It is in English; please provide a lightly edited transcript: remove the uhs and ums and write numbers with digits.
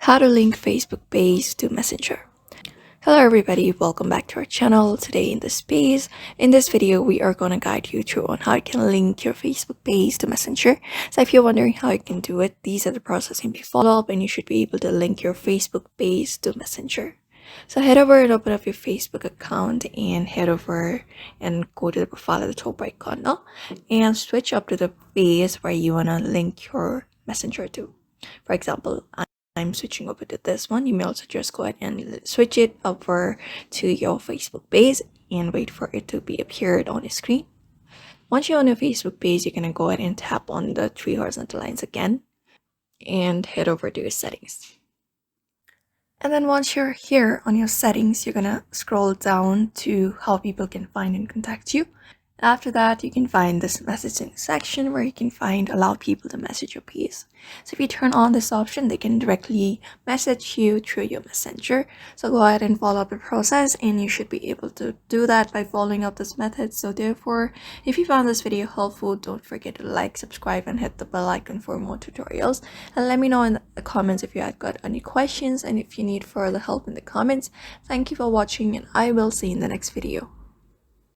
How to link Facebook page to Messenger. Hello everybody, welcome back to our channel. Today in this video we are going to guide you through on how you can link your Facebook page to Messenger. So if you're wondering how you can do it, these are the processes you follow up and you should be able to link your Facebook page to Messenger. So head over and open up your Facebook account and head over and go to the profile at the top right corner and switch up to the page where you want to link your Messenger to. For example, I'm switching over to this one. You may also just go ahead and switch it over to your Facebook page and wait for it to be appeared on the screen. Once you're on your Facebook page, you're gonna go ahead and tap on the three horizontal lines again and head over to your settings. And then once you're here on your settings, you're gonna scroll down to how people can find and contact you. After that, you can find this messaging section where you can find allow people to message your page. So if you turn on this option, they can directly message you through your messenger. So go ahead and follow up the process and you should be able to do that by following up this method. So therefore, if you found this video helpful, don't forget to like, subscribe and hit the bell icon for more tutorials. And let me know in the comments if you had got any questions and if you need further help in the comments. Thank you for watching and I will see you in the next video.